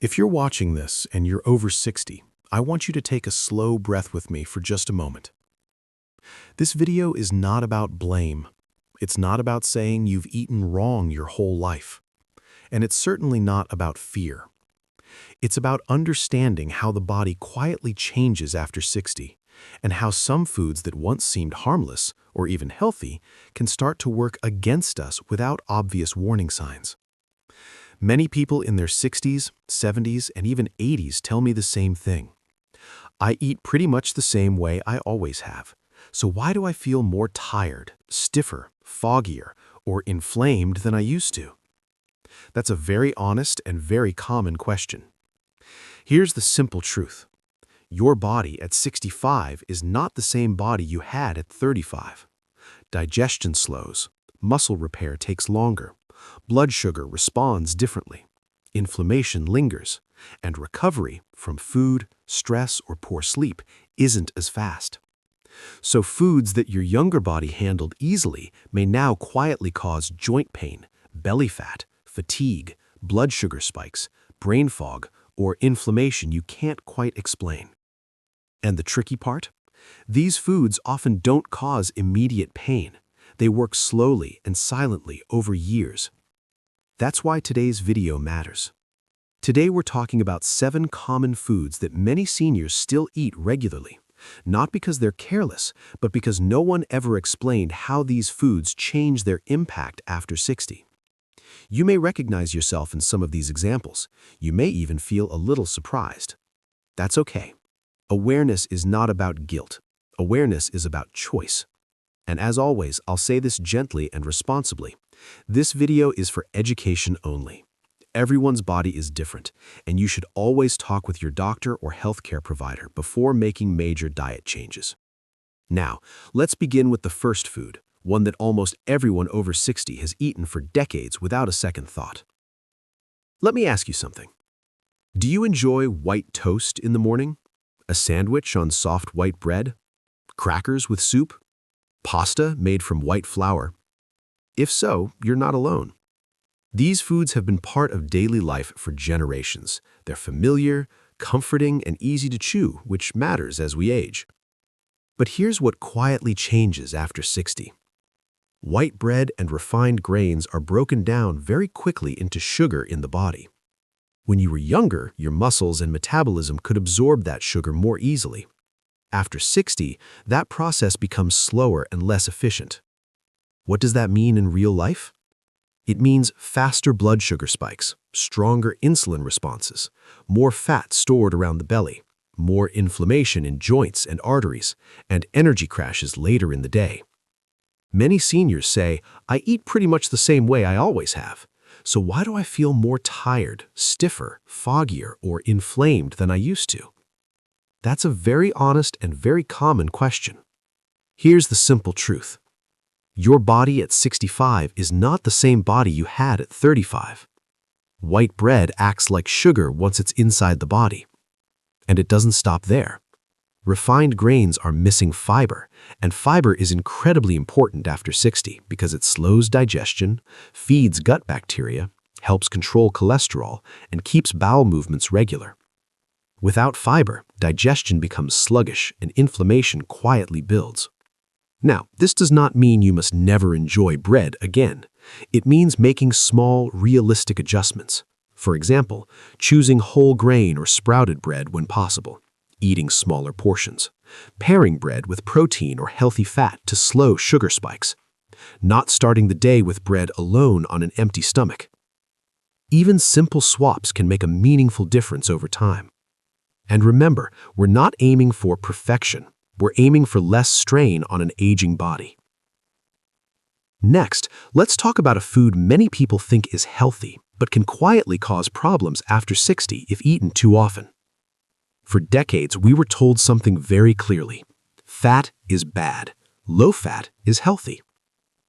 If you're watching this and you're over 60, I want you to take a slow breath with me for just a moment. This video is not about blame. It's not about saying you've eaten wrong your whole life. And it's certainly not about fear. It's about understanding how the body quietly changes after 60, and how some foods that once seemed harmless or even healthy can start to work against us without obvious warning signs. Many people in their 60s, 70s, and even 80s tell me the same thing. I eat pretty much the same way I always have. So why do I feel more tired, stiffer, foggier, or inflamed than I used to? That's a very honest and very common question. Here's the simple truth. Your body at 65 is not the same body you had at 35. Digestion slows, muscle repair takes longer, blood sugar responds differently, inflammation lingers, and recovery from food, stress, or poor sleep isn't as fast. So foods that your younger body handled easily may now quietly cause joint pain, belly fat, fatigue, blood sugar spikes, brain fog, or inflammation you can't quite explain. And the tricky part? These foods often don't cause immediate pain. They work slowly and silently over years. That's why today's video matters. Today we're talking about 7 common foods that many seniors still eat regularly, not because they're careless, but because no one ever explained how these foods change their impact after 60. You may recognize yourself in some of these examples. You may even feel a little surprised. That's okay. Awareness is not about guilt. Awareness is about choice. And as always, I'll say this gently and responsibly. This video is for education only. Everyone's body is different, and you should always talk with your doctor or healthcare provider before making major diet changes. Now, let's begin with the first food, one that almost everyone over 60 has eaten for decades without a second thought. Let me ask you something. Do you enjoy white toast in the morning? A sandwich on soft white bread? Crackers with soup? Pasta made from white flour? If so, you're not alone. These foods have been part of daily life for generations. They're familiar, comforting, and easy to chew, which matters as we age. But here's what quietly changes after 60. White bread and refined grains are broken down very quickly into sugar in the body. When you were younger, your muscles and metabolism could absorb that sugar more easily. After 60, that process becomes slower and less efficient. What does that mean in real life? It means faster blood sugar spikes, stronger insulin responses, more fat stored around the belly, more inflammation in joints and arteries, and energy crashes later in the day. Many seniors say, I eat pretty much the same way I always have. So why do I feel more tired, stiffer, foggier, or inflamed than I used to? That's a very honest and very common question. Here's the simple truth. Your body at 65 is not the same body you had at 35. White bread acts like sugar once it's inside the body. And it doesn't stop there. Refined grains are missing fiber, and fiber is incredibly important after 60 because it slows digestion, feeds gut bacteria, helps control cholesterol, and keeps bowel movements regular. Without fiber, digestion becomes sluggish and inflammation quietly builds. Now, this does not mean you must never enjoy bread again. It means making small, realistic adjustments. For example, choosing whole grain or sprouted bread when possible, eating smaller portions, pairing bread with protein or healthy fat to slow sugar spikes, not starting the day with bread alone on an empty stomach. Even simple swaps can make a meaningful difference over time. And remember, we're not aiming for perfection. We're aiming for less strain on an aging body. Next, let's talk about a food many people think is healthy, but can quietly cause problems after 60 if eaten too often. For decades, we were told something very clearly. Fat is bad. Low fat is healthy.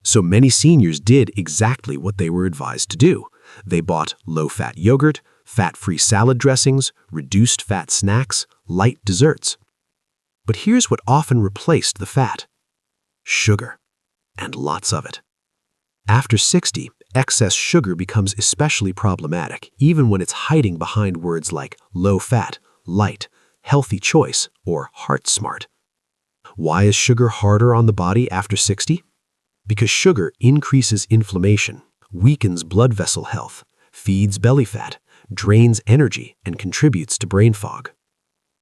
So many seniors did exactly what they were advised to do. They bought low-fat yogurt, fat-free salad dressings, reduced fat snacks, light desserts. But here's what often replaced the fat: sugar, and lots of it. After 60, excess sugar becomes especially problematic, even when it's hiding behind words like low fat, light, healthy choice, or heart smart. Why is sugar harder on the body after 60? Because sugar increases inflammation, weakens blood vessel health, feeds belly fat, drains energy, and contributes to brain fog.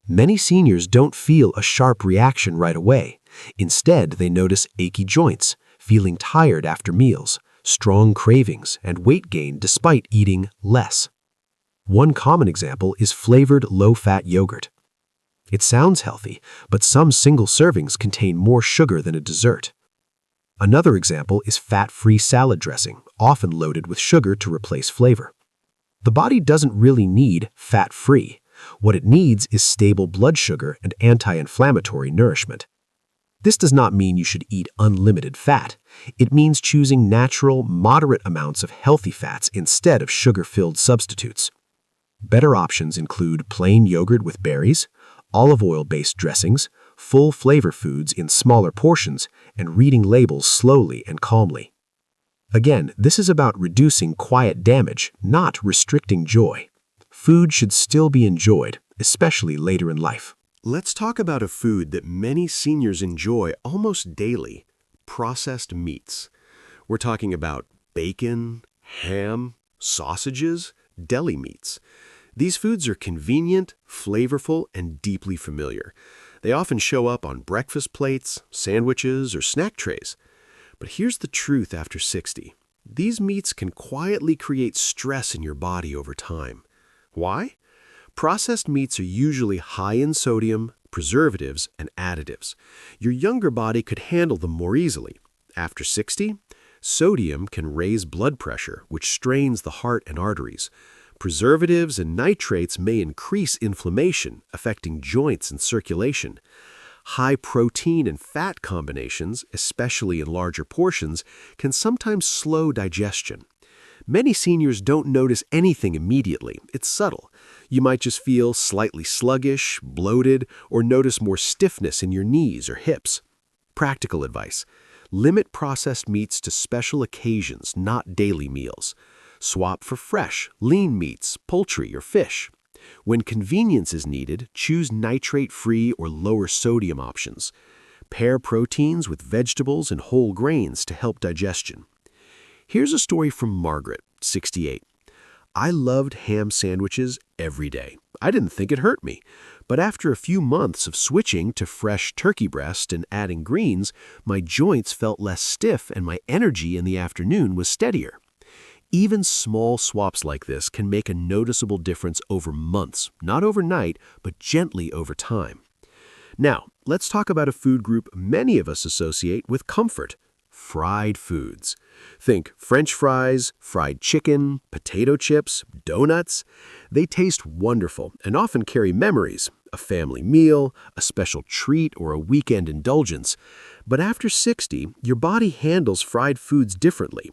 Many seniors don't feel a sharp reaction right away. Instead, they notice achy joints, feeling tired after meals, strong cravings, and weight gain despite eating less. One common example is flavored low-fat yogurt. It sounds healthy, but some single servings contain more sugar than a dessert. Another example is fat-free salad dressing, often loaded with sugar to replace flavor. The body doesn't really need fat-free. What it needs is stable blood sugar and anti-inflammatory nourishment. This does not mean you should eat unlimited fat. It means choosing natural, moderate amounts of healthy fats instead of sugar-filled substitutes. Better options include plain yogurt with berries, olive oil-based dressings, full flavor foods in smaller portions, and reading labels slowly and calmly. Again, this is about reducing quiet damage, not restricting joy. Food should still be enjoyed, especially later in life. Let's talk about a food that many seniors enjoy almost daily: processed meats. We're talking about bacon, ham, sausages, deli meats. These foods are convenient, flavorful, and deeply familiar. They often show up on breakfast plates, sandwiches, or snack trays. But here's the truth after 60. These meats can quietly create stress in your body over time. Why? Processed meats are usually high in sodium, preservatives, and additives. Your younger body could handle them more easily. After 60, sodium can raise blood pressure, which strains the heart and arteries. Preservatives and nitrates may increase inflammation, affecting joints and circulation. High protein and fat combinations, especially in larger portions, can sometimes slow digestion. Many seniors don't notice anything immediately. It's subtle. You might just feel slightly sluggish, bloated, or notice more stiffness in your knees or hips. Practical advice: limit processed meats to special occasions, not daily meals. Swap for fresh, lean meats, poultry, or fish. When convenience is needed, choose nitrate-free or lower sodium options. Pair proteins with vegetables and whole grains to help digestion. Here's a story from Margaret, 68. I loved ham sandwiches every day. I didn't think it hurt me. But after a few months of switching to fresh turkey breast and adding greens, my joints felt less stiff and my energy in the afternoon was steadier. Even small swaps like this can make a noticeable difference over months, not overnight, but gently over time. Now, let's talk about a food group many of us associate with comfort: fried foods. Think French fries, fried chicken, potato chips, donuts. They taste wonderful and often carry memories: a family meal, a special treat, or a weekend indulgence. But after 60, your body handles fried foods differently.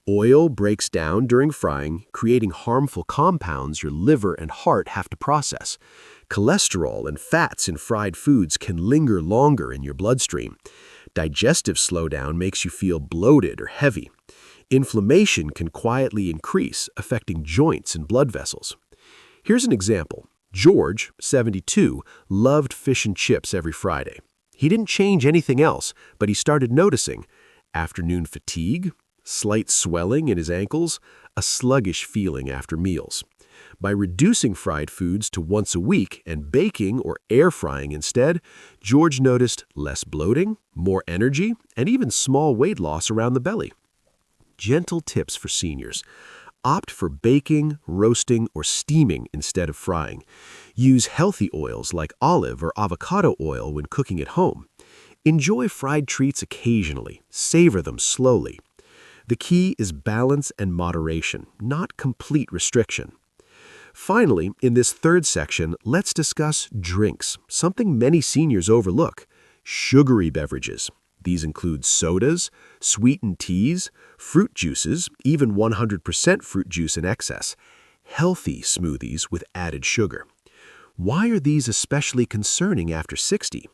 Oil breaks down during frying, creating harmful compounds your liver and heart have to process. Cholesterol and fats in fried foods can linger longer in your bloodstream. Digestive slowdown makes you feel bloated or heavy. Inflammation can quietly increase, affecting joints and blood vessels. Here's an example. George, 72, loved fish and chips every Friday. He didn't change anything else, but he started noticing afternoon fatigue, slight swelling in his ankles, a sluggish feeling after meals. By reducing fried foods to once a week and baking or air frying instead, George noticed less bloating, more energy, and even small weight loss around the belly. Gentle tips for seniors: opt for baking, roasting, or steaming instead of frying. Use healthy oils like olive or avocado oil when cooking at home. Enjoy fried treats occasionally. Savor them slowly. The key is balance and moderation, not complete restriction. Finally, in this third section, let's discuss drinks, something many seniors overlook: sugary beverages. These include sodas, sweetened teas, fruit juices, even 100% fruit juice in excess, healthy smoothies with added sugar. Why are these especially concerning after 60?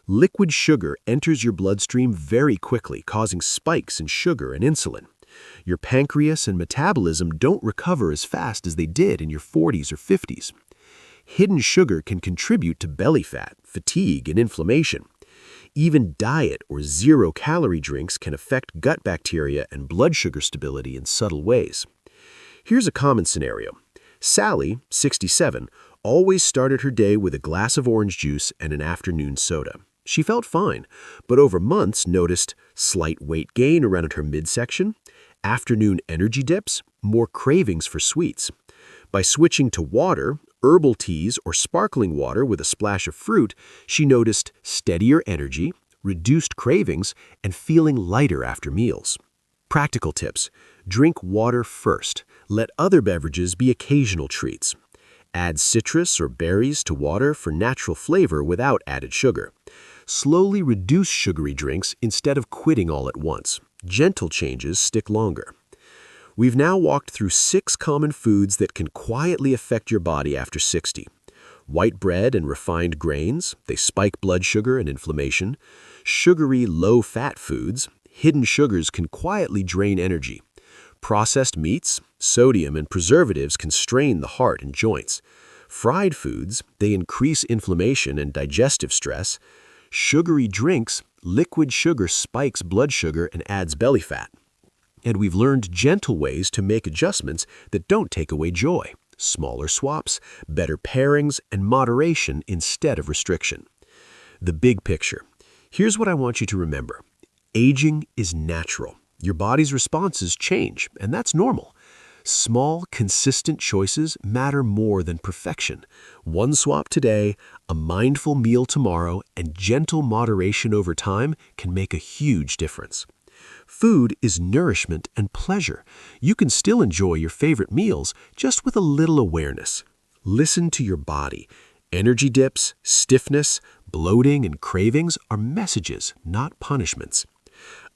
Liquid sugar enters your bloodstream very quickly, causing spikes in sugar and insulin. Your pancreas and metabolism don't recover as fast as they did in your 40s or 50s. Hidden sugar can contribute to belly fat, fatigue, and inflammation. Even diet or zero-calorie drinks can affect gut bacteria and blood sugar stability in subtle ways. Here's a common scenario. Sally, 67, always started her day with a glass of orange juice and an afternoon soda. She felt fine, but over months noticed slight weight gain around her midsection, afternoon energy dips, more cravings for sweets. By switching to water, herbal teas, or sparkling water with a splash of fruit, she noticed steadier energy, reduced cravings, and feeling lighter after meals. Practical tips. Drink water first. Let other beverages be occasional treats. Add citrus or berries to water for natural flavor without added sugar. Slowly reduce sugary drinks instead of quitting all at once. Gentle changes stick longer. We've now walked through 6 common foods that can quietly affect your body after 60. White bread and refined grains, they spike blood sugar and inflammation. Sugary, low-fat foods, hidden sugars can quietly drain energy. Processed meats, sodium, and preservatives can strain the heart and joints. Fried foods, they increase inflammation and digestive stress. Sugary drinks, liquid sugar spikes blood sugar and adds belly fat. And we've learned gentle ways to make adjustments that don't take away joy. Smaller swaps, better pairings, and moderation instead of restriction. The big picture. Here's what I want you to remember. Aging is natural. Your body's responses change, and that's normal. Small, consistent choices matter more than perfection. One swap today, a mindful meal tomorrow, and gentle moderation over time can make a huge difference. Food is nourishment and pleasure. You can still enjoy your favorite meals, just with a little awareness. Listen to your body. Energy dips, stiffness, bloating, and cravings are messages, not punishments.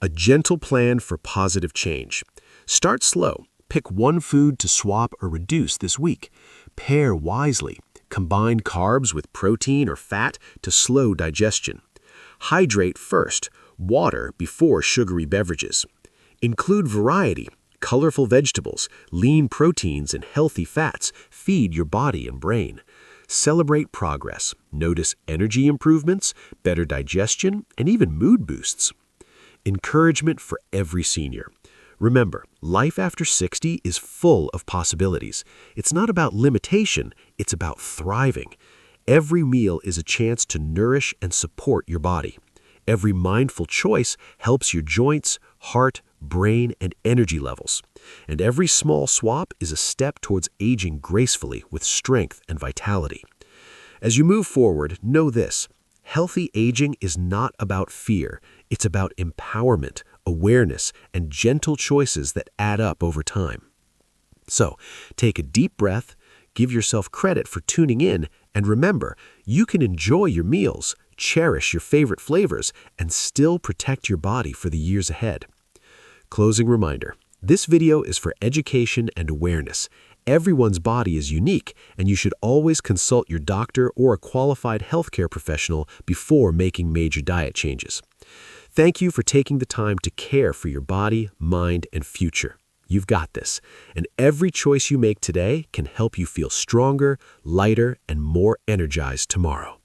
A gentle plan for positive change. Start slow. Pick one food to swap or reduce this week. Pair wisely. Combine carbs with protein or fat to slow digestion. Hydrate first. Water before sugary beverages. Include variety. Colorful vegetables, lean proteins, and healthy fats feed your body and brain. Celebrate progress. Notice energy improvements, better digestion, and even mood boosts. Encouragement for every senior. Remember, life after 60 is full of possibilities. It's not about limitation, it's about thriving. Every meal is a chance to nourish and support your body. Every mindful choice helps your joints, heart, brain, and energy levels. And every small swap is a step towards aging gracefully with strength and vitality. As you move forward, know this. Healthy aging is not about fear. It's about empowerment, awareness, and gentle choices that add up over time. So, take a deep breath, give yourself credit for tuning in, and remember, you can enjoy your meals, cherish your favorite flavors, and still protect your body for the years ahead. Closing reminder, this video is for education and awareness. Everyone's body is unique, and you should always consult your doctor or a qualified healthcare professional before making major diet changes. Thank you for taking the time to care for your body, mind, and future. You've got this, and every choice you make today can help you feel stronger, lighter, and more energized tomorrow.